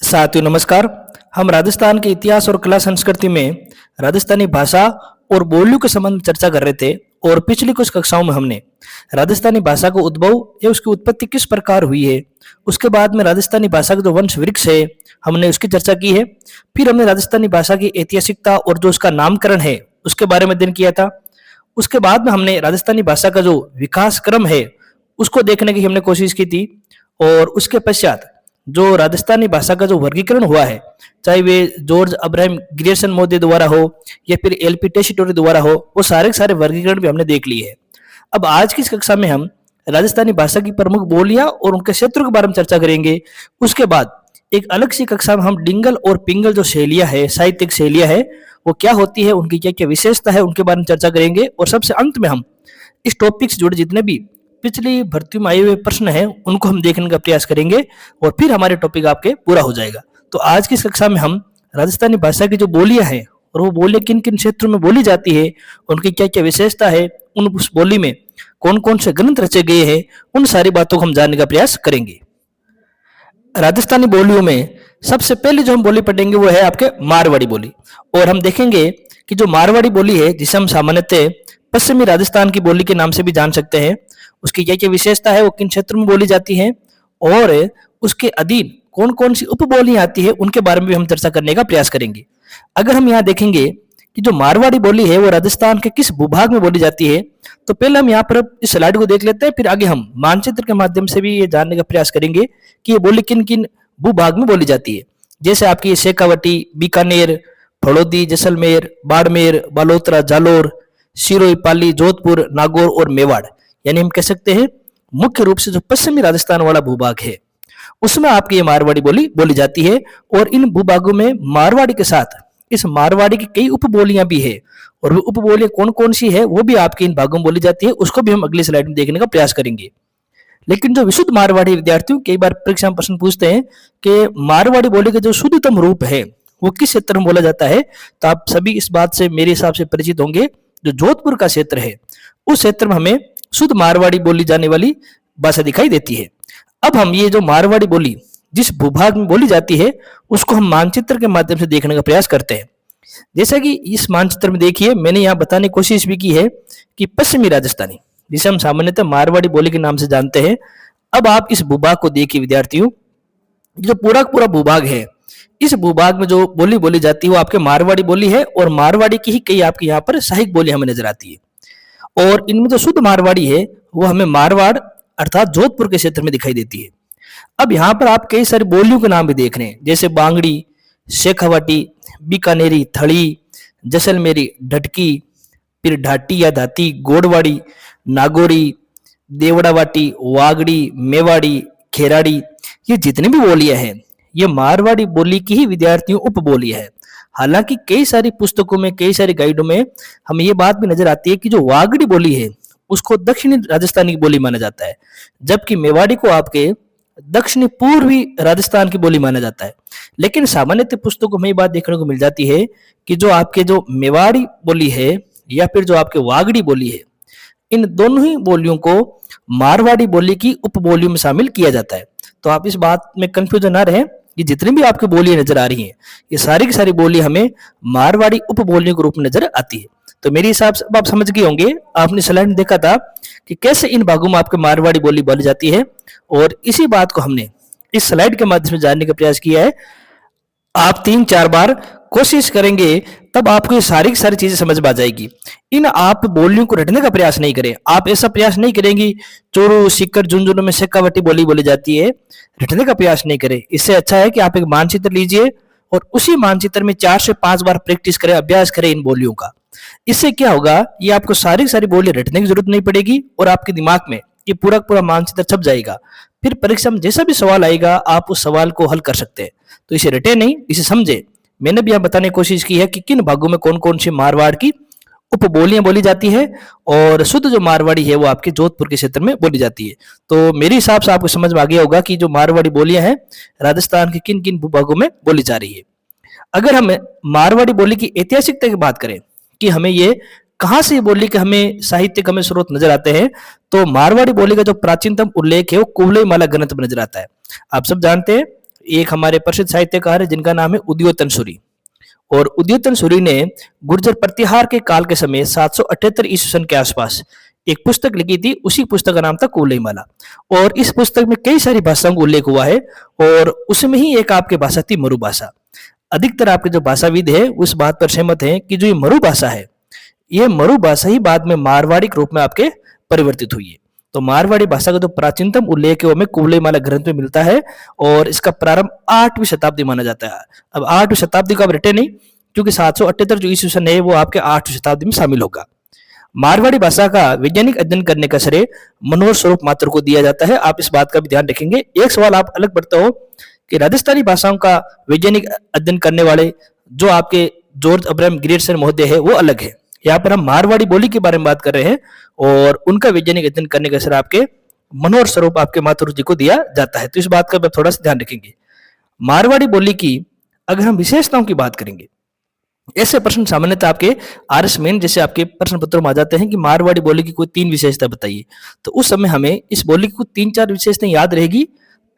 साथियों नमस्कार। हम राजस्थान के इतिहास और कला संस्कृति में राजस्थानी भाषा और बोलियों के संबंध में चर्चा कर रहे थे। और पिछली कुछ कक्षाओं में हमने राजस्थानी भाषा का उद्भव या उसकी उत्पत्ति किस प्रकार हुई है, उसके बाद में राजस्थानी भाषा का जो वंश वृक्ष है हमने उसकी चर्चा की है। फिर हमने राजस्थानी भाषा की ऐतिहासिकता और जो उसका नामकरण है उसके बारे में अध्ययन किया था। उसके बाद में हमने राजस्थानी भाषा का जो विकास क्रम है उसको देखने की हमने कोशिश की थी। और उसके पश्चात जो राजस्थानी भाषा का जो वर्गीकरण हुआ है, चाहे वे जॉर्ज अब्राहम ग्रियर्सन मोदी द्वारा हो या फिर एलपी टेसीटोरी द्वारा हो, वो सारे के सारे वर्गीकरण भी हमने देख लिए है। अब आज की इस कक्षा में हम राजस्थानी भाषा की प्रमुख बोलियां और उनके क्षेत्रों के बारे में चर्चा करेंगे। उसके बाद एक अलग सी कक्षा में हम डिंगल और पिंगल जो शैलियां है, साहित्यिक शैलियां है, वो क्या होती है, उनकी क्या क्या विशेषता है, उनके बारे में चर्चा करेंगे। और सबसे अंत में हम इस टॉपिक से जुड़े जितने भी पिछली भर्ती में आए हुए प्रश्न हैं उनको हम देखने का प्रयास करेंगे और फिर हमारे टॉपिक आपके पूरा हो जाएगा। तो आज की इस कक्षा में हम राजस्थानी भाषा की जो बोलियां हैं और वो बोलियां किन किन क्षेत्रों में बोली जाती है, उनकी क्या क्या विशेषता है, उस बोली में कौन कौन से ग्रंथ रचे गए हैं, उन सारी बातों को हम जानने का प्रयास करेंगे। राजस्थानी बोलियों में सबसे पहले जो हम बोली पढ़ेंगे वो है आपके मारवाड़ी बोली। और हम देखेंगे कि जो मारवाड़ी बोली है, जिसे हम सामान्यतः पश्चिमी राजस्थान की बोली के नाम से भी जान सकते हैं, उसकी क्या क्या विशेषता है, वो किन क्षेत्रों में बोली जाती है और उसके अधीन कौन कौन सी उपबोलियां आती है, उनके बारे में भी हम चर्चा करने का प्रयास करेंगे। अगर हम यहाँ देखेंगे कि जो मारवाड़ी बोली है वो राजस्थान के किस भूभाग में बोली जाती है, तो पहले हम यहाँ पर इस स्लाइड को देख लेते हैं, फिर आगे हम मानचित्र के माध्यम से भी ये जानने का प्रयास करेंगे कि ये बोली किन किन भूभाग में बोली जाती है। जैसे आपकी शेखावटी, बीकानेर, फड़ौदी, जैसलमेर, बाड़मेर, बालोतरा, जालोर, सिरोही, पाली, जोधपुर, नागौर और मेवाड़, यानी हम कह सकते हैं मुख्य रूप से जो पश्चिमी राजस्थान वाला भूभाग है उसमें आपकी ये मारवाड़ी बोली बोली जाती है। और इन भूभागों में मारवाड़ी के साथ इस मारवाड़ी की कई उपबोलियां भी है और वो उपबोलियां कौन कौन सी है वो भी आपके इन भागों में बोली जाती है, उसको भी हम अगली स्लाइड में देखने का प्रयास करेंगे। लेकिन जो विशुद्ध मारवाड़ी विद्यार्थियों कई बार परीक्षा में प्रश्न पूछते हैं कि मारवाड़ी बोली का जो शुद्धतम रूप है वो किस क्षेत्र में बोला जाता है, तो आप सभी इस बात से मेरे हिसाब से परिचित होंगे। जो जोधपुर का क्षेत्र है उस क्षेत्र में हमें शुद्ध मारवाड़ी बोली जाने वाली भाषा दिखाई देती है। अब हम ये जो मारवाड़ी बोली जिस भूभाग में बोली जाती है उसको हम मानचित्र के माध्यम से देखने का प्रयास करते हैं। जैसा कि इस मानचित्र में देखिए, मैंने यहाँ बताने की कोशिश भी की है कि पश्चिमी राजस्थानी, जिसे हम सामान्यतः मारवाड़ी बोली के नाम से जानते हैं। अब आप इस भूभाग को देखिए विद्यार्थियों, जो पूरा पूरा भूभाग है, इस भूभाग में जो बोली बोली जाती है वो आपके मारवाड़ी बोली है और मारवाड़ी की ही कई आपके यहाँ पर सहायक बोली हमें नजर आती है। और इनमें जो शुद्ध मारवाड़ी है वो हमें मारवाड़ अर्थात जोधपुर के क्षेत्र में दिखाई देती है। अब यहाँ पर आप कई सारी बोलियों के नाम भी देख रहे हैं, जैसे बांगड़ी, शेखावाटी, बीकानेरी, थड़ी, जैसलमेरी, ढटकी, फिर ढाटी या धाती, गोड़वाड़ी, नागौरी, देवड़ावाटी, वागड़ी, मेवाड़ी, खेराड़ी, ये जितनी भी बोलियां हैं ये मारवाड़ी बोली की ही विद्यार्थियों उपबोलियां है। हालांकि कई सारी पुस्तकों में, कई सारी गाइडों में हमें ये बात भी नजर आती है कि जो वागड़ी बोली है उसको दक्षिणी राजस्थानी की बोली माना जाता है, जबकि मेवाड़ी को आपके दक्षिणी पूर्वी राजस्थान की बोली माना जाता है। लेकिन सामान्यतः पुस्तकों में ये बात देखने को मिल जाती है कि जो आपके जो मेवाड़ी बोली है या फिर जो आपके वागड़ी बोली है, इन दोनों ही बोलियों को मारवाड़ी बोली की उपबोलियों में शामिल किया जाता है। तो आप इस बात में कंफ्यूजन ना रहे, ये जितनी भी आपकी बोलियां नजर आ रही हैं ये सारी की सारी बोली हमें मारवाड़ी उपबोलियों के रूप में नजर आती है। तो मेरे हिसाब से अब आप समझ गए होंगे, आपने स्लाइड में देखा था कि कैसे इन भागों में आपके मारवाड़ी बोली बोली जाती है और इसी बात को हमने इस स्लाइड के माध्यम से जानने का प्रयास किया है। आप 3-4 बार कोशिश करेंगे तब आपको ये सारी की सारी चीजें समझ में आ जाएगी। इन आप बोलियों को रटने का प्रयास नहीं करें, आप ऐसा प्रयास नहीं करेंगे चोरू, सिक्कर, झुंझुनू में शेखावटी बोली बोली जाती है, रटने का प्रयास नहीं करें। इससे अच्छा है कि आप एक मानचित्र लीजिए और उसी मानचित्र में 4 से 5 बार प्रैक्टिस करें, अभ्यास करें इन बोलियों का। इससे क्या होगा, ये आपको सारी की सारी बोलियां रटने की जरूरत नहीं पड़ेगी और आपके दिमाग में ये पूरा पूरा मानचित्र छप जाएगा। फिर परीक्षा में जैसा भी सवाल आएगा आप उस सवाल को हल कर सकते हैं। तो इसे रटे नहीं, इसे समझे। मैंने भी यहाँ बताने की कोशिश की है कि किन भागों में कौन कौन सी मारवाड़ की उपबोलियां बोली जाती है और शुद्ध जो मारवाड़ी है वो आपके जोधपुर के क्षेत्र में बोली जाती है। तो मेरे हिसाब से आपको समझ में आ गया होगा कि जो मारवाड़ी बोलियां हैं राजस्थान के किन किन भूभागों में बोली जा रही है। अगर हम मारवाड़ी बोली की ऐतिहासिकता की बात करें कि हमें ये कहां से बोली के हमें साहित्यिक हमें स्रोत नजर आते हैं, तो मारवाड़ी बोली का जो प्राचीनतम उल्लेख है वो कुवलई माला ग्रंथ में नजर आता है। आप सब जानते हैं एक हमारे प्रसिद्ध साहित्यकार है जिनका नाम है उदयोतन सूरी। और उदयोतन सूरी ने गुर्जर प्रतिहार के काल के समय 778 ईस्वी सन के आसपास एक पुस्तक लिखी थी। उसी पुस्तक का नाम था कुवलयमाला। और इस पुस्तक में कई सारी भाषाओं का उल्लेख हुआ है और उसमें ही एक आपकी भाषा थी मरु भाषा। अधिकतर आपके जो भाषाविद है उस बात पर सहमत हैं कि जो ये मरु भाषा है, ये मरु भाषा ही बाद में मारवाड़ी के रूप में आपके परिवर्तित हुई है। तो मारवाड़ी भाषा का जो प्राचीनतम उल्लेख है वो हमें कुवलयमाला ग्रंथ में मिलता है और इसका प्रारंभ 8वीं शताब्दी माना जाता है। अब 8वीं शताब्दी को आप रटे नहीं, क्योंकि 778 जो ईस्वी सन है वो आपके 8वीं शताब्दी में शामिल होगा। मारवाड़ी भाषा का वैज्ञानिक अध्ययन करने का श्रेय मनोहर स्वरूप मात्र को दिया जाता है। आप इस बात का भी ध्यान रखेंगे। एक सवाल आप अलग पढ़ते हो कि राजस्थानी भाषाओं का वैज्ञानिक अध्ययन करने वाले जो आपके जॉर्ज अब्राहम ग्रियर्सन महोदय है वो अलग है। यहाँ पर हम मारवाड़ी बोली के बारे में बात कर रहे हैं और उनका वैज्ञानिक अध्ययन करने का श्रेय आपके मनोहर स्वरूप आपके मातृ जी को दिया जाता है। तो इस बात का भी थोड़ा सा ध्यान रखेंगे। मारवाड़ी बोली की अगर हम विशेषताओं की बात करेंगे, ऐसे प्रश्न सामान्यतः आपके आरएस मेन जैसे आपके प्रश्न पत्रों में आ जाते हैं कि मारवाड़ी बोली की कोई 3 विशेषता बताइए। तो उस समय हमें इस बोली की कुछ 3-4 विशेषताएं याद रहेगी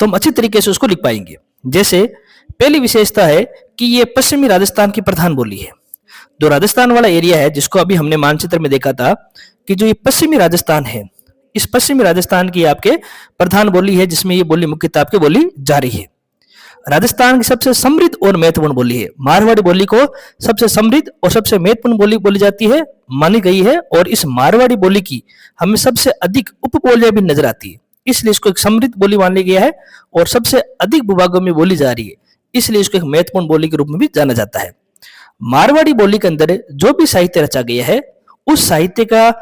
तो हम अच्छी तरीके से उसको लिख पाएंगे। जैसे पहली विशेषता है कि ये पश्चिमी राजस्थान की प्रधान बोली है। जो राजस्थान वाला एरिया है जिसको अभी हमने मानचित्र में देखा था कि जो ये पश्चिमी राजस्थान है, इस पश्चिमी राजस्थान की आपके प्रधान बोली है जिसमें ये बोली मुख्यतः आपके बोली जा रही है। राजस्थान की सबसे समृद्ध और महत्वपूर्ण बोली है। मारवाड़ी बोली को सबसे समृद्ध और सबसे महत्वपूर्ण बोली बोली जाती है, मानी गई है। और इस मारवाड़ी बोली की हमें सबसे अधिक उपबोलियां भी नजर आती है, इसलिए इसको एक समृद्ध बोली मान लिया गया है। और सबसे अधिक भूभागों में बोली जा रही है, इसलिए इसको एक महत्वपूर्ण बोली के रूप में भी जाना जाता है। मारवाड़ी बोली के अंदर जो भी साहित्य रचा गया है, उस साहित्य का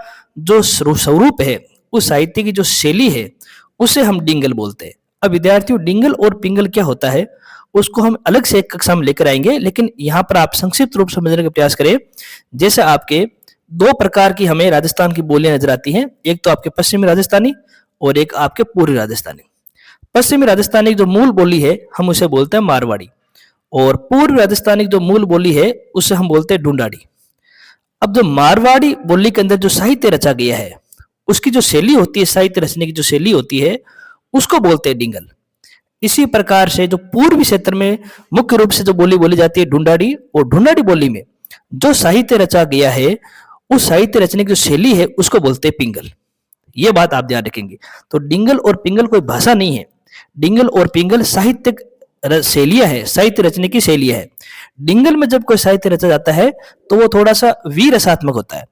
जो स्वरूप है, उस साहित्य की जो शैली है, उसे हम डिंगल बोलते हैं। अब विद्यार्थियों, डिंगल और पिंगल क्या होता है उसको हम अलग से एक कक्षा में लेकर आएंगे, लेकिन यहाँ पर आप संक्षिप्त रूप से समझने का प्रयास करें। जैसे आपके 2 प्रकार की हमें राजस्थान की बोलियां नजर आती हैं, एक तो आपके पश्चिमी राजस्थानी और एक आपके पूर्वी राजस्थानी। पश्चिमी राजस्थानी जो मूल बोली है हम उसे बोलते हैं मारवाड़ी, और पूर्व राजस्थानी जो मूल बोली है उसे हम बोलते हैं ढूंढाड़ी। अब जो मारवाड़ी बोली के अंदर जो साहित्य रचा गया है, उसकी जो शैली होती है, साहित्य रचने की जो शैली होती है, उसको बोलते हैं डिंगल। इसी प्रकार से जो पूर्वी क्षेत्र में मुख्य रूप से जो बोली बोली जाती है ढूंढाड़ी, और ढूंढाड़ी बोली में जो साहित्य रचा गया है, उस साहित्य रचने की जो शैली है उसको बोलते हैं पिंगल। ये बात आप ध्यान रखेंगे। तो डिंगल और पिंगल कोई भाषा नहीं है, डिंगल और पिंगल साहित्यिक शैलियां है, साहित्य रचने की शैलियां है। डिंगल में जब कोई साहित्य रचा जाता है तो वो थोड़ा सा वीर रसात्मक होता है,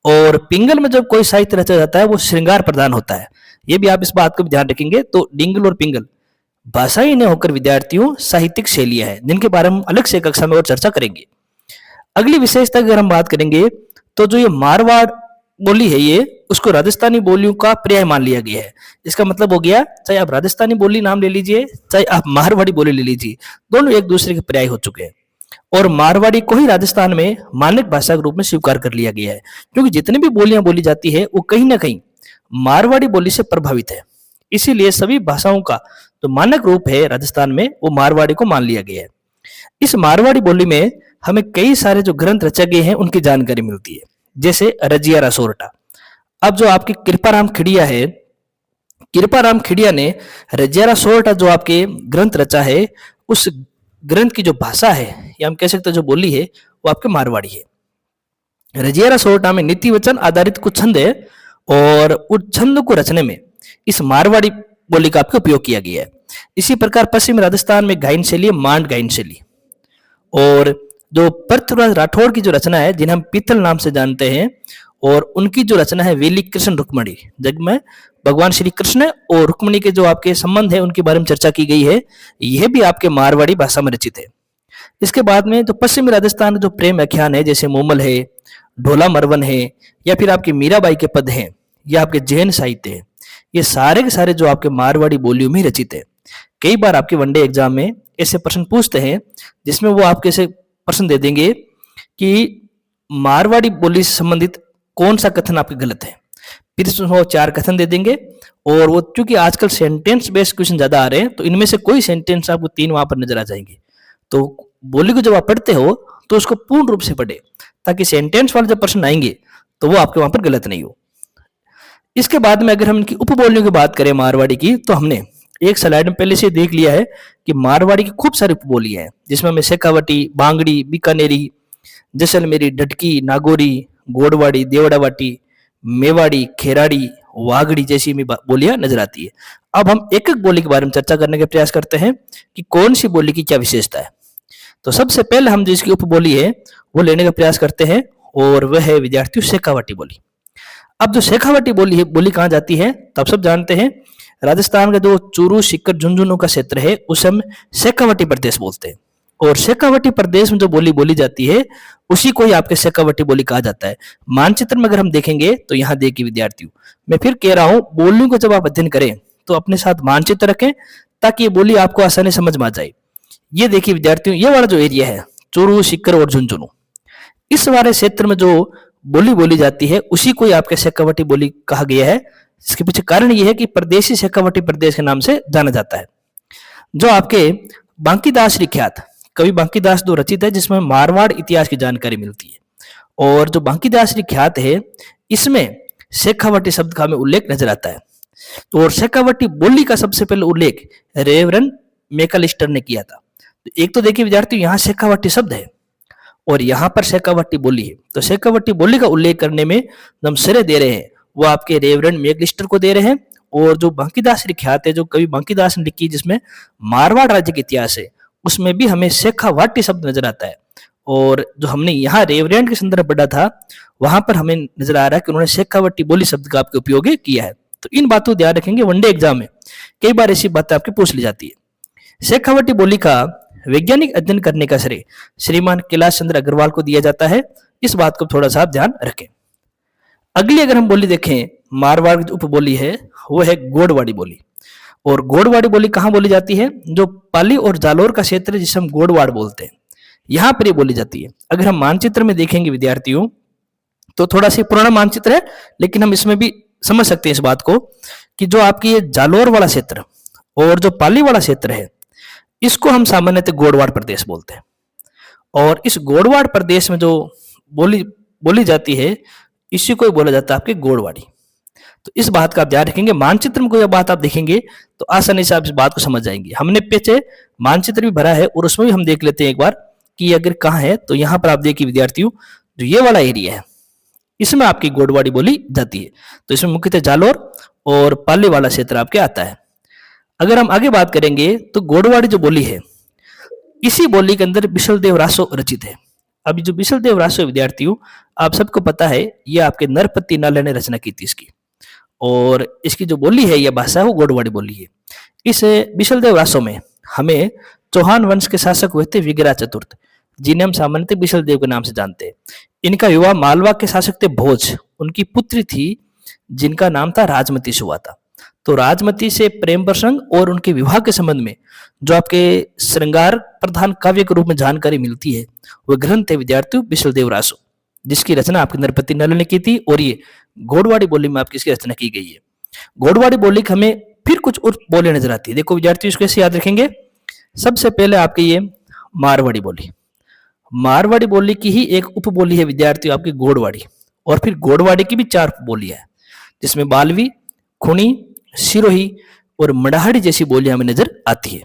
और पिंगल में जब कोई साहित्य रचा जाता है वो श्रृंगार प्रधान होता है। ये भी आप इस बात को भी ध्यान रखेंगे। तो डिंगल और पिंगल भाषा ही नहीं होकर विद्यार्थियों साहित्यिक शैलियां हैं, जिनके बारे में हम अलग से कक्षा में और चर्चा करेंगे। अगली विशेषता अगर हम बात करेंगे तो जो ये मारवाड़ बोली है, ये उसको राजस्थानी बोलियों का पर्याय मान लिया गया है। इसका मतलब हो गया, चाहे आप राजस्थानी बोली नाम ले लीजिए, चाहे आप मारवाड़ी बोली ले लीजिए, दोनों एक दूसरे के पर्याय हो चुके हैं। और मारवाड़ी को ही राजस्थान में मानक भाषा के रूप में स्वीकार कर लिया गया है, क्योंकि जितनी भी बोलियां बोली जाती है वो कहीं ना कहीं मारवाड़ी बोली से प्रभावित है। इसीलिए सभी भाषाओं का जो मानक रूप है राजस्थान में, वो मारवाड़ी को मान लिया गया है। इस मारवाड़ी बोली में हमें कई सारे जो ग्रंथ रचे गए हैं उनकी जानकारी मिलती है, जैसे रजिया रसोरटा। अब जो आपकी कृपाराम खिड़िया है, कृपाराम खिड़िया ने रजिया रसोरटा जो आपके ग्रंथ रचा है, उस ग्रंथ की जो भाषा है या हम कह सकते हैं जो बोली है, वो आपके मारवाड़ी है। रजिया रसोरटा में नीति वचन आधारित कुछ छंद है, और उस छंद को रचने में इस मारवाड़ी बोली का आपको उपयोग किया गया है। इसी प्रकार पश्चिम राजस्थान में गायन शैली है मांड गायन शैली। और जो पृथ्वीराज राठौड़ की जो रचना है, जिन्हें हम पीतल नाम से जानते हैं, और उनकी जो रचना है वेली कृष्ण रुक्मणी, जिसमें भगवान श्री कृष्ण और रुक्मणी के जो आपके संबंध है उनके बारे में चर्चा की गई है, यह भी आपके मारवाड़ी भाषा में रचित है। इसके बाद में जो पश्चिमी राजस्थान जो प्रेम आख्यान है, जैसे मोमल है, ढोला मरवन है, या फिर आपके मीराबाई के पद हैं, या आपके जैन साहित्य है, ये सारे के सारे जो आपके मारवाड़ी बोलियों में रचित है। कई बार आपके वनडे एग्जाम में ऐसे प्रश्न पूछते हैं जिसमें वो आपके ऐसे प्रश्न दे देंगे कि मारवाड़ी बोली से संबंधित कौन सा कथन आपके गलत है, फिर वो 4 कथन दे देंगे। और वो चूंकि आजकल सेंटेंस बेस्ड क्वेश्चन ज्यादा आ रहे हैं, तो इनमें से कोई सेंटेंस आपको 3 वहां पर नजर आ जाएंगे। तो बोली को जब आप पढ़ते हो तो उसको पूर्ण रूप से पढ़े, ताकि सेंटेंस वाले जब प्रश्न आएंगे तो वो आपके वहां पर गलत नहीं हो। इसके बाद में अगर हम इनकी उपबोलियों की बात करें मारवाड़ी की, तो हमने एक स्लाइड में पहले से देख लिया है कि मारवाड़ी की खूब सारी उपबोलियां हैं, जिसमें हमें शेखावटी, बांगड़ी, बीकानेरी, जैसलमेरी, डटकी, नागौरी, गोडवाड़ी, देवड़ावाटी, मेवाड़ी, खेराड़ी, वागड़ी जैसी हमें बोलियां नजर आती है। अब हम एक एक बोली के बारे में चर्चा करने का प्रयास करते हैं कि कौन सी बोली की क्या विशेषता है। तो सबसे पहले हम जिसकी उपबोली है वो लेने का प्रयास करते हैं, और वह है विद्यार्थियों शेखावटी बोली। अब जो शेखावटी बोली है, बोली कहाँ जाती है तो आप सब जानते हैं, राजस्थान का जो चूरू, सीकर, झुंझुनू का क्षेत्र है उसे हम शेखावटी प्रदेश बोलते हैं। और शेखावटी प्रदेश में जो बोली बोली जाती है उसी को ही आपके शेखावटी बोली कहा जाता है। मानचित्र में अगर हम देखेंगे तो यहाँ देखिए विद्यार्थियों, मैं फिर कह रहा हूँ, बोलियों को जब आप अध्ययन करें तो अपने साथ मानचित्र रखें ताकि ये बोली आपको आसानी समझ में आ जाए। ये देखिए विद्यार्थियों, ये वाला जो एरिया है चूरू, सीकर और झुंझुनू, इस वाले क्षेत्र में जो बोली बोली जाती है उसी को ही आपके शेखावटी बोली कहा गया है। इसके पीछे कारण यह है कि प्रदेशी शेखावटी प्रदेश के नाम से जाना जाता है। जो आपके बांकीदास ख्यात कवि बांकीदास जो रचित है, जिसमें मारवाड़ इतिहास की जानकारी मिलती है। और जो बांकीदास ख्यात है इसमें शेखावटी शब्द का हमें उल्लेख नजर आता है। तो और शेखावटी बोली का सबसे पहले उल्लेख रेवरन मैकलिस्टर ने किया था। तो एक तो देखिए विद्यार्थियों, यहाँ शेखावटी शब्द है और यहाँ पर शेखावटी बोली है। तो शेखावटी बोली का उल्लेख करने में हम श्रेय दे रहे हैं वो आपके रेवरन मैकलिस्टर को दे रहे हैं। और जो बांकीदास ख्यात है, जो कवि बांकीदास ने लिखी, जिसमें मारवाड़ राज्य का इतिहास है, उसमें भी हमें शेखावाटी शब्द नजर आता है। और जो हमने यहाँ रेवरेंट के संदर्भ पढ़ा था वहां पर हमें नजर आ रहा है कि उन्होंने शेखावटी बोली शब्द का आपके उपयोग किया है। तो इन बातों को ध्यान रखेंगे, वनडे एग्जाम में कई बार ऐसी बातें आपकी पूछ ली जाती है। शेखावटी बोली का वैज्ञानिक अध्ययन करने का श्रेय श्रीमान कैलाश चंद्र अग्रवाल को दिया जाता है। इस बात को थोड़ा सा आप ध्यान रखें। अगली अगर हम बोली देखें, मारवाड़ की उपबोली है वो है गोडवाड़ी बोली। और गोडवाड़ी बोली कहाँ बोली जाती है? जो पाली और जालोर का क्षेत्र है जिसे हम गोडवाड़ बोलते हैं, यहाँ पर ये बोली जाती है। अगर हम मानचित्र में देखेंगे विद्यार्थियों तो थोड़ा सा पुराना मानचित्र है, लेकिन हम इसमें भी समझ सकते हैं इस बात को कि जो आपकी ये जालोर वाला क्षेत्र और जो पाली वाला क्षेत्र है इसको हम सामान्यतः गोडवाड़ प्रदेश बोलते हैं। और इस गोडवाड़ प्रदेश में जो बोली जाती है इसी को बोला जाता है आपके गोडवाड़ी। तो इस बात का आप ध्यान रखेंगे। मानचित्र में कोई बात आप देखेंगे तो आसानी से आप इस बात को समझ जाएंगे। हमने पीछे मानचित्र भी भरा है और उसमें भी हम देख लेते हैं एक बार कि अगर कहाँ है। तो यहाँ पर आप देखिए विद्यार्थियों, जो ये वाला एरिया है इसमें आपकी गोडवाड़ी बोली जाती है। तो इसमें मुख्यतः जालोर और पाली वाला क्षेत्र आपके आता है। अगर हम आगे बात करेंगे तो गोडवाड़ी जो बोली है इसी बोली के अंदर बिशलदेव रासो रचित है। अभी जो बिशलदेव रासो विद्यार्थियों, आप सबको पता है ये आपके नरपति नाले ने रचना की थी इसकी, और इसकी जो बोली है यह भाषा है वो गोडवाड़ी बोली है। इस बिशलदेव रासो में हमें चौहान वंश के शासक हुए थे विग्रह चतुर्थ, जिन्हें हम सामान्यतः बिशलदेव के नाम से जानते हैं। इनका विवाह मालवा के शासक थे भोज, उनकी पुत्री थी जिनका नाम था राजमती से हुआ था। तो राजमती से प्रेम प्रसंग और उनके विवाह के संबंध में जो आपके श्रृंगार प्रधान काव्य के रूप में जानकारी मिलती है वह ग्रंथ है विद्यार्थियों बिशलदेव रासो, जिसकी रचना आपके नरपति नल ने की थी। और ये गोडवाड़ी बोली में आपकी इसकी रचना की गई है। गोडवाड़ी बोली के हमें फिर कुछ और बोली नजर आती है। देखो विद्यार्थियों, इसको कैसे याद रखेंगे। सबसे पहले आपकी ये मारवाड़ी बोली, मारवाड़ी बोली की ही एक उपबोली है विद्यार्थियों आपकी गोडवाड़ी। और फिर गोडवाड़ी की भी 4 उपबोलियां है, जिसमें बालवी, खुणी, सिरोही और मडाहड़ी जैसी बोलियां हमें नजर आती है।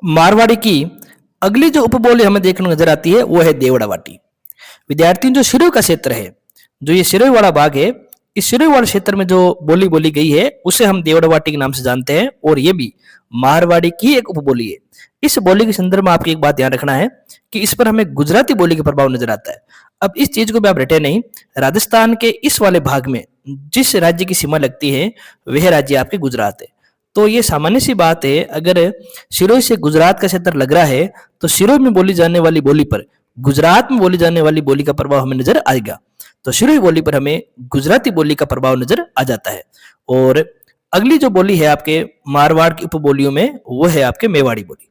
मारवाड़ी की अगली जो उपबोली हमें देखने को नजर आती है वो है देवड़ावाटी। विद्यार्थियों, जो सिरोही का क्षेत्र है, जो ये सिरोही वाला भाग है, इस सिरोही वाले क्षेत्र में जो बोली बोली गई है उसे हम देवड़ावाटी के नाम से जानते हैं। और ये भी मारवाड़ी की एक उपबोली है। इस बोली के संदर्भ में आपको एक बात ध्यान रखना है कि इस पर हमें गुजराती बोली का प्रभाव नजर आता है। अब इस चीज को भी आप रटे नहीं, राजस्थान के इस वाले भाग में जिस राज्य की सीमा लगती है वह राज्य आपके गुजरात है। तो ये सामान्य सी बात है, अगर सिरोही से गुजरात का क्षेत्र लग रहा है तो सिरोही में बोली जाने वाली बोली पर गुजरात में बोली जाने वाली बोली का प्रभाव हमें नजर आएगा। तो सिरोही बोली पर हमें गुजराती बोली का प्रभाव नजर आ जाता है। और अगली जो बोली है आपके मारवाड़ की उपबोलियों में वो है आपके मेवाड़ी बोली।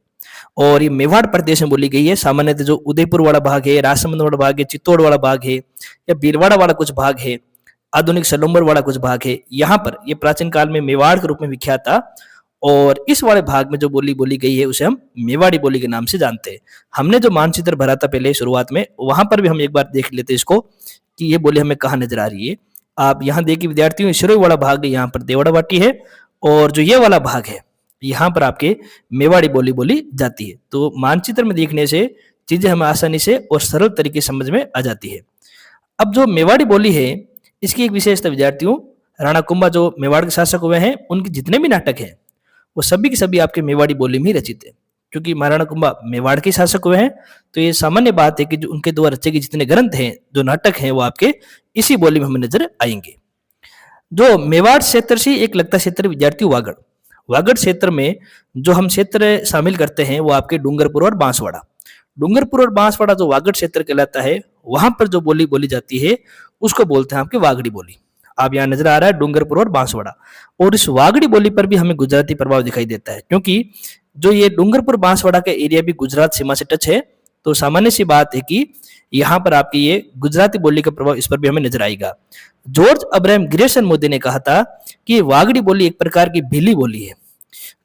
और ये मेवाड़ प्रदेश में बोली गई है। सामान्यतः जो उदयपुर वाला भाग है, राजसमंद वाला भाग है, चित्तौड़ वाला भाग है या भीलवाड़ा वाला कुछ भाग है, आधुनिक सलूम्बर वाला कुछ भाग है, यहाँ पर ये प्राचीन काल में मेवाड़ के रूप में विख्यात था। और इस वाले भाग में जो बोली बोली गई है उसे हम मेवाड़ी बोली के नाम से जानते हैं। हमने जो मानचित्र भरा था पहले शुरुआत में, वहां पर भी हम एक बार देख लेते हैं इसको कि ये बोली हमें कहाँ नजर आ रही है। आप यहाँ देखिए विद्यार्थियों, सिरोही वाला भाग यहाँ पर देवड़ावाटी है और जो ये वाला भाग है यहाँ पर आपके मेवाड़ी बोली बोली जाती है। तो मानचित्र में देखने से चीजें हमें आसानी से और सरल तरीके से समझ में आ जाती है। अब जो मेवाड़ी बोली है, इसकी एक विशेषता विद्यार्थियों, राणा कुंभा जो मेवाड़ के शासक हुए हैं, उनके जितने भी नाटक हैं वो सभी के सभी आपके मेवाड़ी बोली में ही रचित है। क्योंकि महाराणा कुंभा मेवाड़ के शासक हुए हैं, तो ये सामान्य बात है कि जो उनके द्वारा रचे गए जितने ग्रंथ हैं, जो नाटक हैं, वो आपके इसी बोली में हमें नजर आएंगे। जो मेवाड़ क्षेत्र से एक लगता क्षेत्र विद्यार्थी वागड़, वागड़ क्षेत्र में जो हम क्षेत्र शामिल करते हैं वो आपके डूंगरपुर और बांसवाड़ा। डूंगरपुर और बांसवाड़ा जो वागड़ क्षेत्र कहलाता है, वहां पर जो बोली बोली जाती है उसको बोलते हैं आपके वागड़ी बोली। आप यहाँ नजर आ रहा है डूंगरपुर और बांसवाड़ा, और इस वागड़ी बोली पर भी हमें गुजराती प्रभाव दिखाई देता है, क्योंकि जो ये डूंगरपुर बांसवाड़ा का एरिया भी गुजरात सीमा से टच है। तो सामान्य सी बात है कि यहाँ पर आपकी ये गुजराती बोली का प्रभाव इस पर भी हमें नजर आएगा। जॉर्ज अब्राहम ग्रेसन मोदी ने कहा था कि वागड़ी बोली एक प्रकार की भीली बोली है,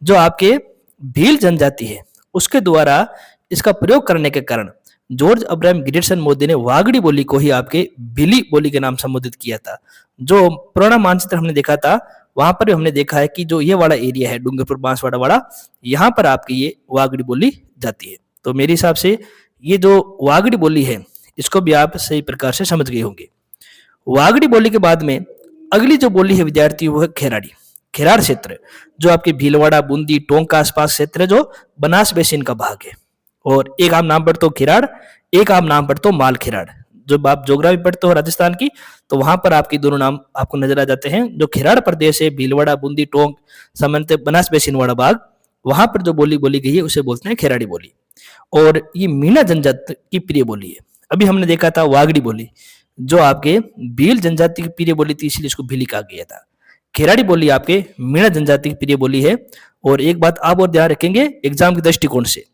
जो आपके भील जनजाति है उसके द्वारा इसका प्रयोग करने के कारण जॉर्ज अब्राहम ग्रेसन मोदी ने वागड़ी बोली को ही आपके भीली बोली के नाम संबोधित किया था। जो पुराना मानचित्र हमने देखा था, वहां पर भी हमने देखा है कि जो ये वाला एरिया है डूंगरपुर बांसवाड़ा वाला, यहाँ पर आपकी ये वागड़ी बोली जाती है। तो मेरे हिसाब से ये जो वागड़ी बोली है, इसको भी आप सही प्रकार से समझ गए होंगे। वागड़ी बोली के बाद में अगली जो बोली है विद्यार्थी, वो है खेराड़ी, खेराड़ क्षेत्र, जो आपके भीलवाड़ा, बूंदी, टोंक का आसपास क्षेत्र है, जो बनास बेसिन का भाग है। और एक आम नाम पर तो खिराड़, एक आम नाम पर तो माल खिराड़। जब आप ज्योग्राफी पढ़ते हो राजस्थान की, तो वहां पर आपकी दोनों नाम आपको नजर आ जाते हैं। जो खिराड़ प्रदेश है, भीलवाड़ा, बूंदी, टोंक, सामान्यतः बनास बेसिन वाला भाग, वहां पर जो बोली बोली गई है उसे बोलते हैं खेराड़ी बोली। और ये मीणा जनजाति की प्रिय बोली है। अभी हमने देखा था वागड़ी बोली, जो आपके भील जनजाति की प्रिय बोली थी, इसलिए इसको भीली कहा गया था। खेराड़ी बोली आपके मीणा जनजाति की प्रिय बोली है। और एक बात आप और ध्यान रखेंगे एग्जाम के दृष्टिकोण से,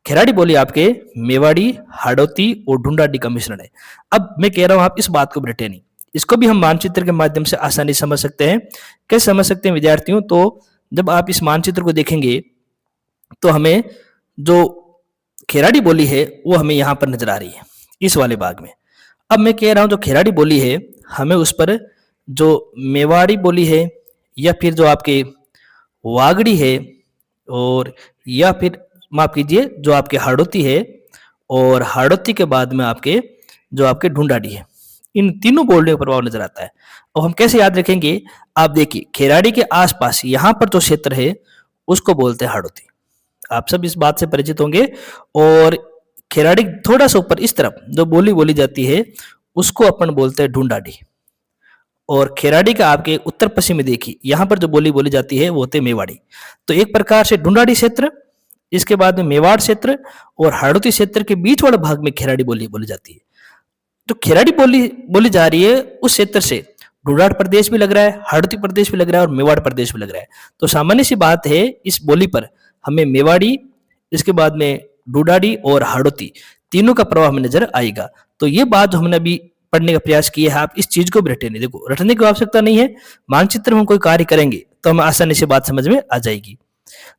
खेराड़ी बोली आपके मेवाड़ी, हाड़ौती और ढूंढाड़ी का मिश्रण है। अब मैं कह रहा हूं आप इस बात को रटे नहीं, इसको भी हम मानचित्र के माध्यम से आसानी से समझ सकते हैं। कैसे समझ सकते हैं विद्यार्थियों? तो जब आप इस मानचित्र को देखेंगे तो हमें जो खेराड़ी बोली है वो हमें यहाँ पर नजर आ रही है, इस वाले भाग में। अब मैं कह रहा हूं जो खेराड़ी बोली है, हमें उस पर जो मेवाड़ी बोली है, या फिर जो आपके वागड़ी है, और या फिर माफ कीजिए जो आपके हाड़ौती है, और हाड़ौती के बाद में आपके जो आपके ढूंढाड़ी है, इन तीनों बोलियों का प्रभाव नजर आता है। और हम कैसे याद रखेंगे? आप देखिए खेराड़ी के आसपास यहाँ पर जो क्षेत्र है उसको बोलते हैं हाड़ौती। आप सब इस बात से परिचित होंगे। और खेराड़ी थोड़ा सा ऊपर इस तरफ जो बोली बोली जाती है उसको अपन बोलते हैं ढूंढाड़ी। और खेराड़ी का आपके उत्तर पश्चिम में देखिए, यहाँ पर जो बोली बोली जाती है वो होते मेवाड़ी। तो एक प्रकार से ढूंढाड़ी क्षेत्र, इसके बाद में मेवाड़ क्षेत्र, और हाड़ौती क्षेत्र के बीच वाले भाग में खेराड़ी बोली बोली जाती है। तो खेराड़ी बोली बोली जा रही है उस क्षेत्र से ढूंढाड़ प्रदेश भी लग रहा है, हाड़ौती प्रदेश भी लग रहा है, और मेवाड़ प्रदेश भी लग रहा है। तो सामान्य सी बात है, इस बोली पर हमें मेवाड़ी, इसके बाद में ढूंढाड़ी और हाड़ौती तीनों का प्रभाव हमें नजर आएगा। तो ये बात जो हमने अभी पढ़ने का प्रयास किया है, आप इस चीज को भी रटे नहीं। देखो रटने की आवश्यकता नहीं है, मानचित्र में हम कोई कार्य करेंगे तो हमें आसानी से बात समझ में आ जाएगी।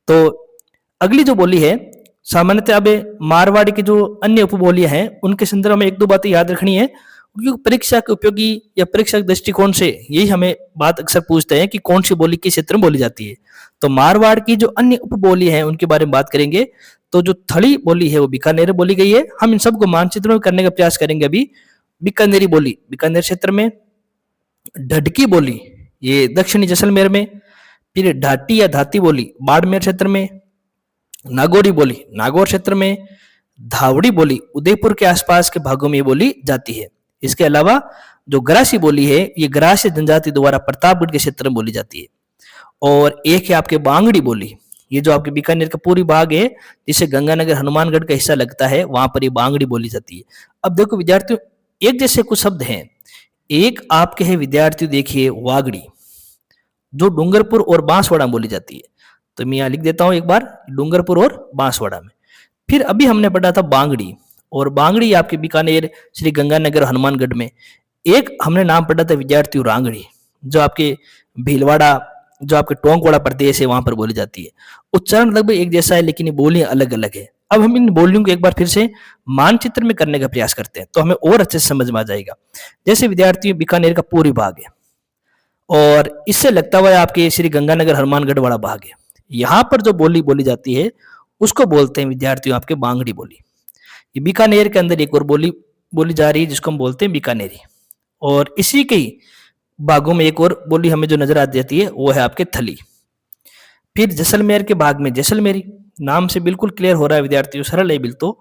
तो अगली जो बोली है, सामान्यतः अब मारवाड़ी की जो अन्य उपबोलियां हैं उनके संदर्भ में एक दो बातें याद रखनी है, क्योंकि परीक्षा के उपयोगी या परीक्षा के दृष्टिकोण से यही हमें बात अक्सर पूछते हैं कि कौन सी बोली किस क्षेत्र में बोली जाती है। तो मारवाड़ की जो अन्य उपबोली है उनके बारे में बात करेंगे। तो जो थड़ी बोली है वो बीकानेर बोली गई है। हम इन सबको मानचित्र में करने का प्रयास करेंगे। अभी बीकानेरी बोली बीकानेर क्षेत्र में, ढडकी बोली ये दक्षिणी जैसलमेर में, फिर ढाटी या धाती बोली बाड़मेर क्षेत्र में, नागौरी बोली नागौर क्षेत्र में, धावड़ी बोली उदयपुर के आसपास के भागों में ये बोली जाती है। इसके अलावा जो गरासी बोली है, ये गरासी जनजाति द्वारा प्रतापगढ़ के क्षेत्र में बोली जाती है। और एक है आपके बांगड़ी बोली, ये जो आपके बीकानेर का पूरी भाग है जिसे गंगानगर हनुमानगढ़ का हिस्सा लगता है, वहां पर ये बांगड़ी बोली जाती है। अब देखो विद्यार्थियों, एक जैसे कुछ शब्द हैं। एक आपके है विद्यार्थियों, देखिए वागड़ी, जो डूंगरपुर और बांसवाड़ा में बोली जाती है। तो मैं यहाँ लिख देता हूं एक बार, डूंगरपुर और बांसवाड़ा में। फिर अभी हमने पढ़ा था बांगड़ी, और बांगड़ी आपके बीकानेर, श्री गंगानगर, हनुमानगढ़ में। एक हमने नाम पढ़ा था विद्यार्थियों रांगड़ी, जो आपके भीलवाड़ा, जो आपके टोंकवाड़ा प्रदेश है, वहां पर बोली जाती है। उच्चारण लगभग एक जैसा है, लेकिन ये बोलियां अलग अलग है। अब हम इन बोलियों को एक बार फिर से मानचित्र में करने का प्रयास करते हैं, तो हमें और अच्छे से समझ में आ जाएगा। जैसे विद्यार्थियों बीकानेर का पूरी भाग है, और इससे लगता हुआ आपके श्री गंगानगर हनुमानगढ़ वाला भाग है। यहाँ पर जो बोली बोली जाती है उसको बोलते हैं विद्यार्थियों आपके बांगड़ी बोली। ये बीकानेर के अंदर एक और बोली बोली जा रही है जिसको हम बोलते हैं बीकानेरी। और इसी के ही भागों में एक और बोली हमें जो नजर आ जाती है वो है आपके थली। फिर जैसलमेर के भाग में जैसलमेरी, नाम से बिल्कुल क्लियर हो रहा है विद्यार्थियों, सरल है बिल्कुल।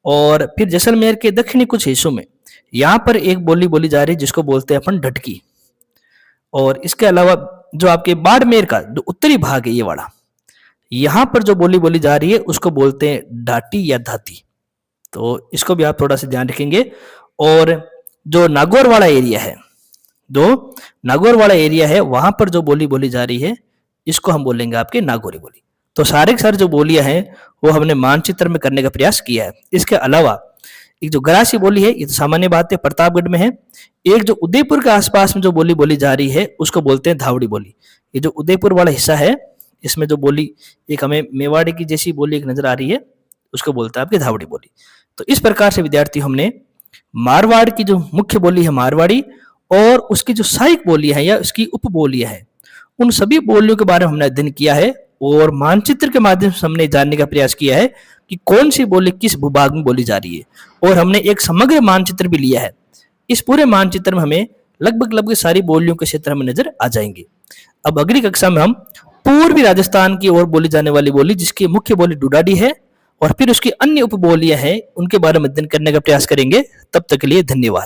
और फिर जैसलमेर के दक्षिणी कुछ हिस्सों में यहाँ पर एक बोली बोली जा रही है जिसको बोलते हैं अपन ढटकी। और इसके अलावा जो आपके बाड़मेर का जो उत्तरी भाग है ये वाला, यहाँ पर जो बोली बोली जा रही है उसको बोलते हैं डाटी या धाती। तो इसको भी आप थोड़ा सा ध्यान रखेंगे। और जो नागौर वाला एरिया है, जो नागौर वाला एरिया है वहां पर जो बोली बोली जा रही है इसको हम बोलेंगे आपके नागौरी बोली। तो सारे के सारे जो बोलियां हैं वो हमने मानचित्र में करने का प्रयास किया है। इसके अलावा एक जो गरासी बोली है ये तो सामान्य बात है, प्रतापगढ़ में है। एक जो उदयपुर के आसपास में जो बोली बोली जा रही है उसको बोलते हैं धावड़ी बोली। ये जो उदयपुर वाला हिस्सा है इसमें जो बोली एक हमें मेवाड़ी की जैसी बोली एक नजर आ रही है उसको बोलते हैं आपकी धावड़ी बोली। तो इस प्रकार से विद्यार्थी हमने मारवाड़ की जो मुख्य बोली है मारवाड़ी और उसकी जो सहायक बोलियां है या उसकी उपबोलियां है उन सभी बोलियों के बारे में हमने अध्ययन किया है। और मानचित्र के माध्यम से हमने जानने का प्रयास किया है कि कौन सी बोली किस भूभाग में बोली जा रही है। और हमने एक समग्र मानचित्र भी लिया है। इस पूरे मानचित्र में हमें लगभग सारी बोलियों के क्षेत्र हमें नजर आ जाएंगे। अब अगली कक्षा में हम पूर्वी राजस्थान की ओर बोली जाने वाली बोली जिसकी मुख्य बोली डुडाडी है और फिर उसकी अन्य उपबोलियां हैं उनके बारे में अध्ययन करने का प्रयास करेंगे। तब तक के लिए धन्यवाद।